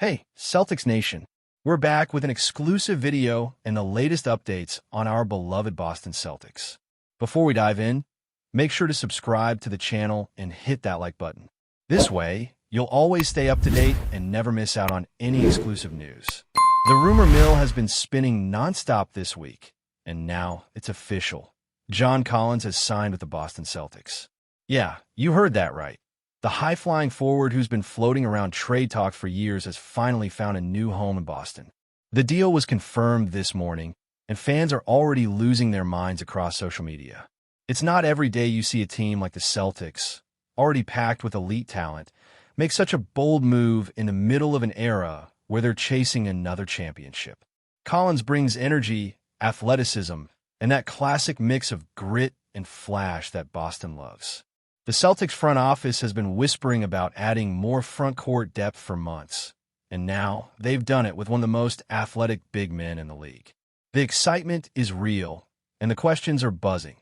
Hey, Celtics Nation. We're back with an exclusive video and the latest updates on our beloved Boston Celtics. Before we dive in, make sure to subscribe to the channel and hit that like button. This way, you'll always stay up to date and never miss out on any exclusive news. The rumor mill has been spinning nonstop this week, and now it's official. John Collins has signed with the Boston Celtics. Yeah, you heard that right. The high-flying forward who's been floating around trade talk for years has finally found a new home in Boston. The deal was confirmed this morning, and fans are already losing their minds across social media. It's not every day you see a team like the Celtics, already packed with elite talent, make such a bold move in the middle of an era where they're chasing another championship. Collins brings energy, athleticism, and that classic mix of grit and flash that Boston loves. The Celtics front office has been whispering about adding more front-court depth for months, and now they've done it with one of the most athletic big men in the league. The excitement is real, and the questions are buzzing.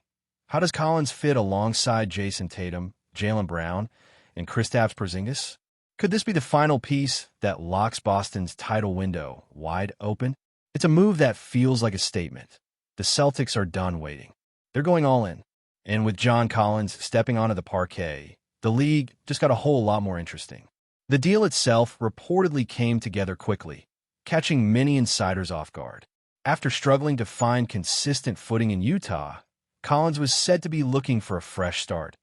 How does Collins fit alongside Jason Tatum, Jaylen Brown, and Kristaps Porzingis? Could this be the final piece that locks Boston's title window wide open? It's a move that feels like a statement. The Celtics are done waiting. They're going all in. And with John Collins stepping onto the parquet, the league just got a whole lot more interesting. The deal itself reportedly came together quickly, catching many insiders off guard. After struggling to find consistent footing in Utah, Collins was said to be looking for a fresh start.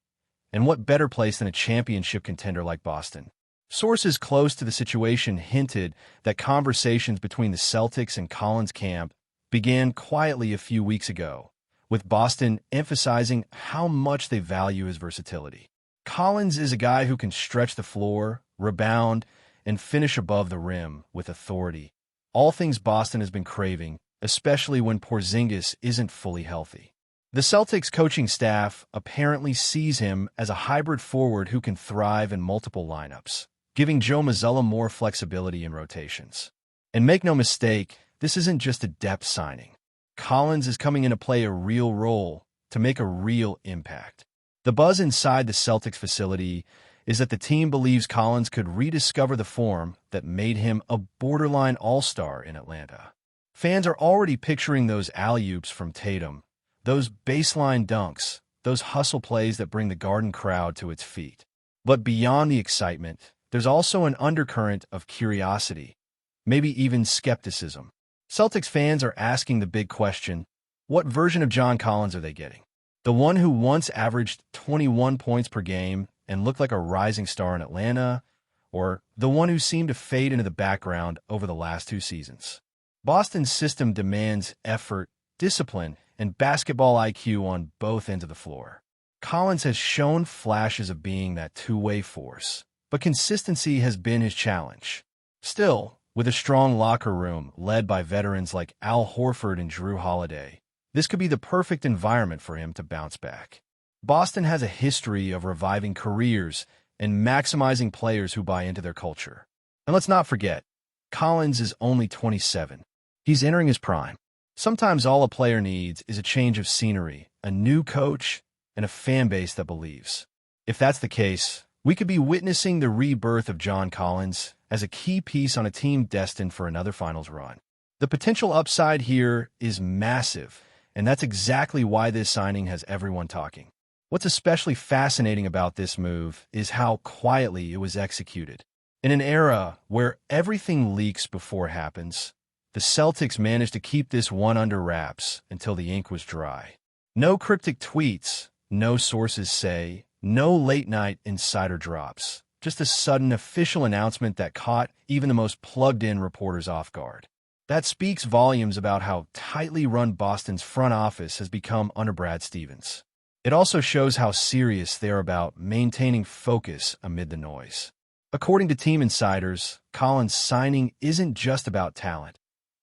And what better place than a championship contender like Boston? Sources close to the situation hinted that conversations between the Celtics and Collins' camp began quietly a few weeks ago, with Boston emphasizing how much they value his versatility. Collins is a guy who can stretch the floor, rebound, and finish above the rim with authority. All things Boston has been craving, especially when Porzingis isn't fully healthy. The Celtics coaching staff apparently sees him as a hybrid forward who can thrive in multiple lineups, giving Joe Mazzulla more flexibility in rotations. And make no mistake, this isn't just a depth signing. Collins is coming in to play a real role, to make a real impact. The buzz inside the Celtics facility is that the team believes Collins could rediscover the form that made him a borderline all-star in Atlanta. Fans are already picturing those alley-oops from Tatum, those baseline dunks, those hustle plays that bring the Garden crowd to its feet. But beyond the excitement, there's also an undercurrent of curiosity, maybe even skepticism. Celtics fans are asking the big question, what version of John Collins are they getting? The one who once averaged 21 points per game and looked like a rising star in Atlanta, or the one who seemed to fade into the background over the last two seasons? Boston's system demands effort, discipline, and basketball IQ on both ends of the floor. Collins has shown flashes of being that two-way force, but consistency has been his challenge. Still, with a strong locker room led by veterans like Al Horford and Drew Holiday, this could be the perfect environment for him to bounce back. Boston has a history of reviving careers and maximizing players who buy into their culture. And let's not forget, Collins is only 27. He's entering his prime. Sometimes all a player needs is a change of scenery, a new coach, and a fan base that believes. If that's the case, we could be witnessing the rebirth of John Collins as a key piece on a team destined for another finals run. The potential upside here is massive, and that's exactly why this signing has everyone talking. What's especially fascinating about this move is how quietly it was executed. In an era where everything leaks before it happens, the Celtics managed to keep this one under wraps until the ink was dry. No cryptic tweets, no sources say, no late-night insider drops. Just a sudden official announcement that caught even the most plugged-in reporters off guard. That speaks volumes about how tightly run Boston's front office has become under Brad Stevens. It also shows how serious they're about maintaining focus amid the noise. According to team insiders, Collins' signing isn't just about talent.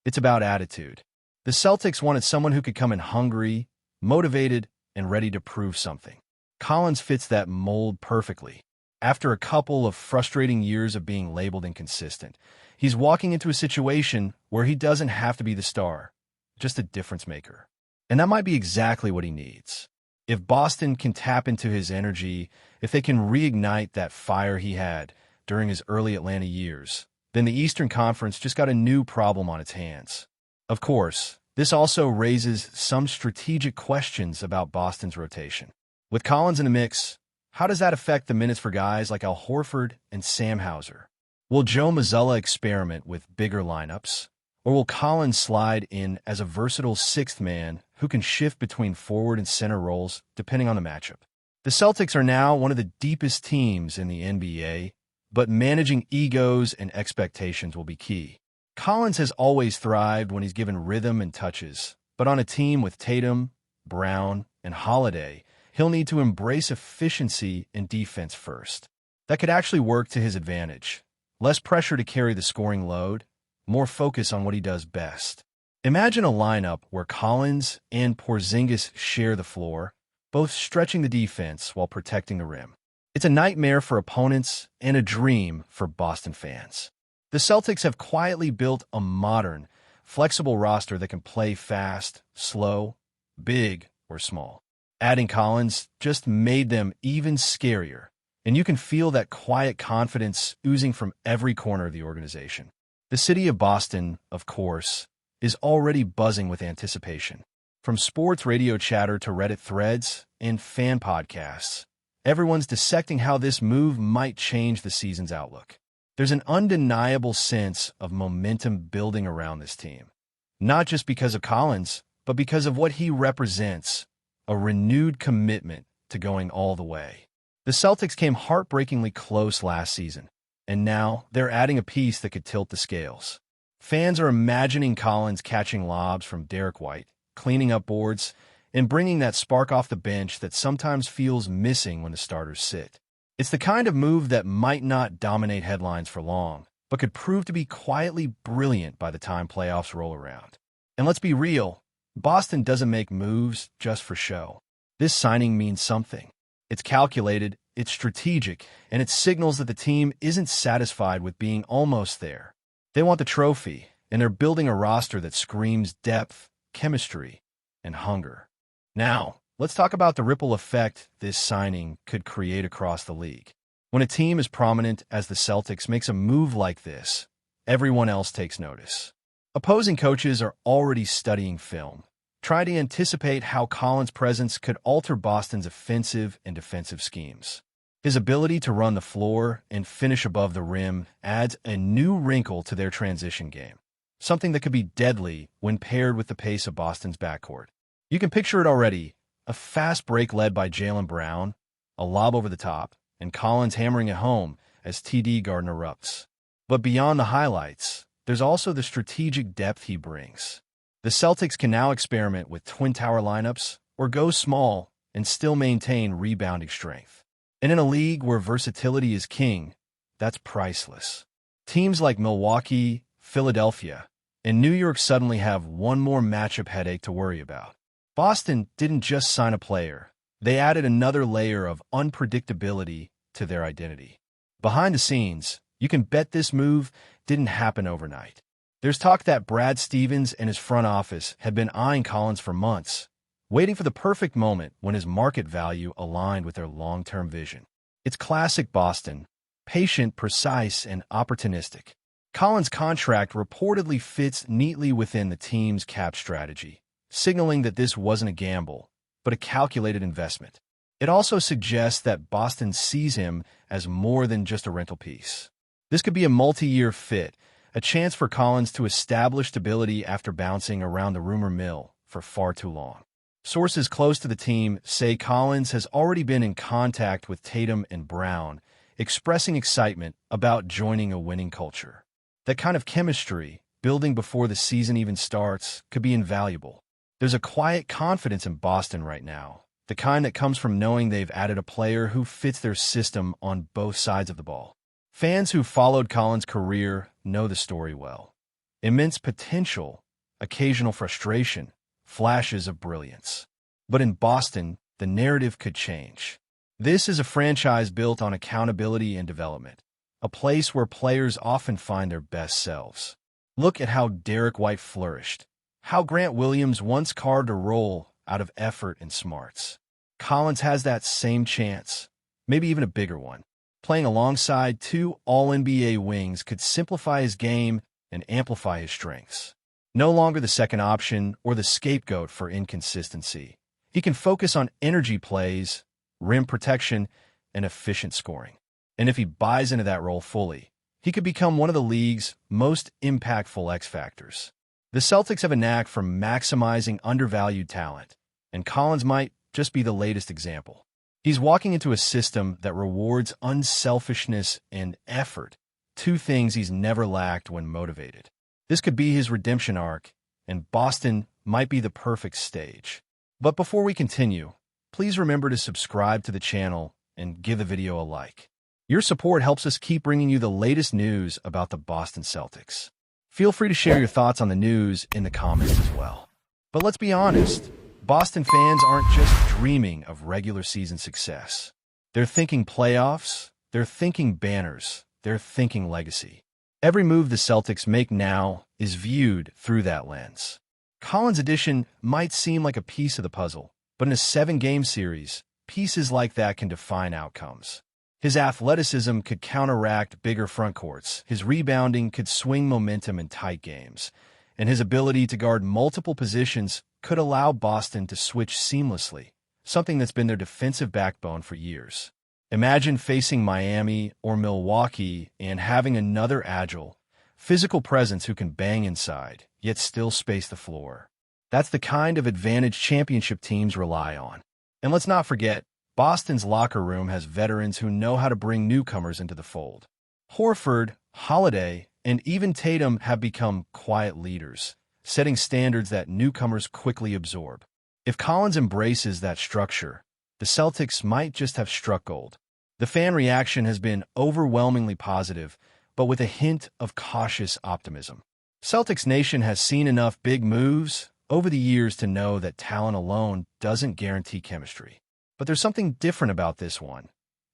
It's about attitude. The Celtics wanted someone who could come in hungry, motivated, and ready to prove something. Collins fits that mold perfectly. After a couple of frustrating years of being labeled inconsistent, he's walking into a situation where he doesn't have to be the star, just a difference maker. And that might be exactly what he needs. If Boston can tap into his energy, if they can reignite that fire he had during his early Atlanta years, then the Eastern Conference just got a new problem on its hands. Of course, this also raises some strategic questions about Boston's rotation. With Collins in the mix, how does that affect the minutes for guys like Al Horford and Sam Hauser? Will Joe Mazzulla experiment with bigger lineups? Or will Collins slide in as a versatile sixth man who can shift between forward and center roles depending on the matchup? The Celtics are now one of the deepest teams in the NBA, but managing egos and expectations will be key. Collins has always thrived when he's given rhythm and touches, but on a team with Tatum, Brown, and Holiday, he'll need to embrace efficiency and defense first. That could actually work to his advantage. Less pressure to carry the scoring load, more focus on what he does best. Imagine a lineup where Collins and Porzingis share the floor, both stretching the defense while protecting the rim. It's a nightmare for opponents and a dream for Boston fans. The Celtics have quietly built a modern, flexible roster that can play fast, slow, big, or small. Adding Collins just made them even scarier, and you can feel that quiet confidence oozing from every corner of the organization. The city of Boston, of course, is already buzzing with anticipation. From sports radio chatter to Reddit threads and fan podcasts, everyone's dissecting how this move might change the season's outlook. There's an undeniable sense of momentum building around this team, not just because of Collins, but because of what he represents, a renewed commitment to going all the way. The Celtics came heartbreakingly close last season, and now they're adding a piece that could tilt the scales. Fans are imagining Collins catching lobs from Derek White, cleaning up boards, and bringing that spark off the bench that sometimes feels missing when the starters sit. It's the kind of move that might not dominate headlines for long, but could prove to be quietly brilliant by the time playoffs roll around. And let's be real, Boston doesn't make moves just for show. This signing means something. It's calculated, it's strategic, and it signals that the team isn't satisfied with being almost there. They want the trophy, and they're building a roster that screams depth, chemistry, and hunger. Now, let's talk about the ripple effect this signing could create across the league. When a team as prominent as the Celtics makes a move like this, everyone else takes notice. Opposing coaches are already studying film, trying to anticipate how Collins' presence could alter Boston's offensive and defensive schemes. His ability to run the floor and finish above the rim adds a new wrinkle to their transition game, something that could be deadly when paired with the pace of Boston's backcourt. You can picture it already, a fast break led by Jaylen Brown, a lob over the top, and Collins hammering it home as TD Garden erupts. But beyond the highlights, there's also the strategic depth he brings. The Celtics can now experiment with twin tower lineups or go small and still maintain rebounding strength. And in a league where versatility is king, that's priceless. Teams like Milwaukee, Philadelphia, and New York suddenly have one more matchup headache to worry about. Boston didn't just sign a player. They added another layer of unpredictability to their identity. Behind the scenes, you can bet this move didn't happen overnight. There's talk that Brad Stevens and his front office had been eyeing Collins for months, waiting for the perfect moment when his market value aligned with their long-term vision. It's classic Boston, patient, precise, and opportunistic. Collins' contract reportedly fits neatly within the team's cap strategy, signaling that this wasn't a gamble, but a calculated investment. It also suggests that Boston sees him as more than just a rental piece. This could be a multi-year fit, a chance for Collins to establish stability after bouncing around the rumor mill for far too long. Sources close to the team say Collins has already been in contact with Tatum and Brown, expressing excitement about joining a winning culture. That kind of chemistry, building before the season even starts, could be invaluable. There's a quiet confidence in Boston right now, the kind that comes from knowing they've added a player who fits their system on both sides of the ball. Fans who followed Collins' career know the story well. Immense potential, occasional frustration, flashes of brilliance. But in Boston, the narrative could change. This is a franchise built on accountability and development, a place where players often find their best selves. Look at how Derek White flourished, how Grant Williams once carved a role out of effort and smarts. Collins has that same chance, maybe even a bigger one. Playing alongside two All-NBA wings could simplify his game and amplify his strengths. No longer the second option or the scapegoat for inconsistency, he can focus on energy plays, rim protection, and efficient scoring. And if he buys into that role fully, he could become one of the league's most impactful X factors. The Celtics have a knack for maximizing undervalued talent, and Collins might just be the latest example. He's walking into a system that rewards unselfishness and effort, two things he's never lacked when motivated. This could be his redemption arc, and Boston might be the perfect stage. But before we continue, please remember to subscribe to the channel and give the video a like. Your support helps us keep bringing you the latest news about the Boston Celtics. Feel free to share your thoughts on the news in the comments as well. But let's be honest, Boston fans aren't just dreaming of regular season success. They're thinking playoffs, they're thinking banners, they're thinking legacy. Every move the Celtics make now is viewed through that lens. Collins' addition might seem like a piece of the puzzle, but in a 7-game series, pieces like that can define outcomes. His athleticism could counteract bigger front courts, his rebounding could swing momentum in tight games, and his ability to guard multiple positions could allow Boston to switch seamlessly, something that's been their defensive backbone for years. Imagine facing Miami or Milwaukee and having another agile, physical presence who can bang inside, yet still space the floor. That's the kind of advantage championship teams rely on. And let's not forget, Boston's locker room has veterans who know how to bring newcomers into the fold. Horford, Holiday, and even Tatum have become quiet leaders, setting standards that newcomers quickly absorb. If Collins embraces that structure, the Celtics might just have struck gold. The fan reaction has been overwhelmingly positive, but with a hint of cautious optimism. Celtics Nation has seen enough big moves over the years to know that talent alone doesn't guarantee chemistry. But there's something different about this one,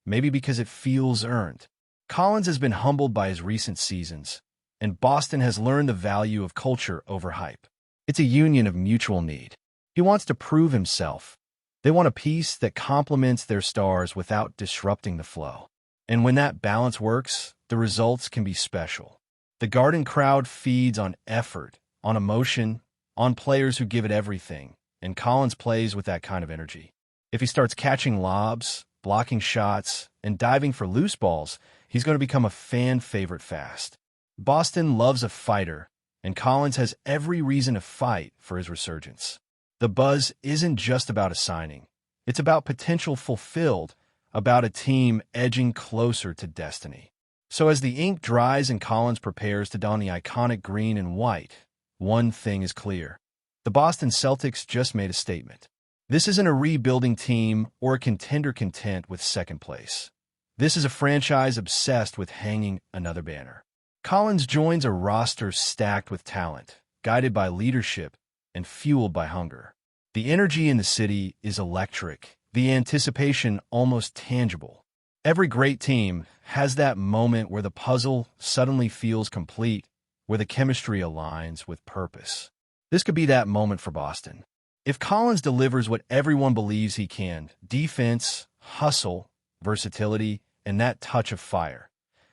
maybe because it feels earned. Collins has been humbled by his recent seasons, and Boston has learned the value of culture over hype. It's a union of mutual need. He wants to prove himself. They want a piece that complements their stars without disrupting the flow. And when that balance works, the results can be special. The Garden crowd feeds on effort, on emotion, on players who give it everything, and Collins plays with that kind of energy. If he starts catching lobs, blocking shots, and diving for loose balls, he's going to become a fan favorite fast. Boston loves a fighter, and Collins has every reason to fight for his resurgence. The buzz isn't just about a signing. It's about potential fulfilled, about a team edging closer to destiny. So as the ink dries and Collins prepares to don the iconic green and white, one thing is clear. The Boston Celtics just made a statement. This isn't a rebuilding team or a contender content with second place. This is a franchise obsessed with hanging another banner. Collins joins a roster stacked with talent, guided by leadership, and fueled by hunger. The energy in the city is electric, the anticipation almost tangible. Every great team has that moment where the puzzle suddenly feels complete, where the chemistry aligns with purpose. This could be that moment for Boston. If Collins delivers what everyone believes he can, defense, hustle, versatility, and that touch of fire,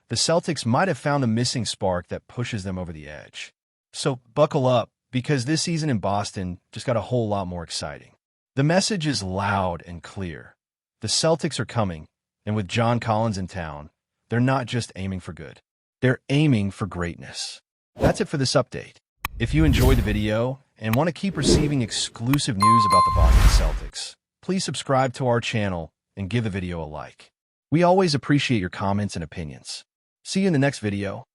the Celtics might have found the missing spark that pushes them over the edge. So buckle up, because this season in Boston just got a whole lot more exciting. The message is loud and clear. The Celtics are coming, and with John Collins in town, they're not just aiming for good. They're aiming for greatness. That's it for this update. If you enjoyed the video and want to keep receiving exclusive news about the Boston Celtics, please subscribe to our channel and give the video a like. We always appreciate your comments and opinions. See you in the next video.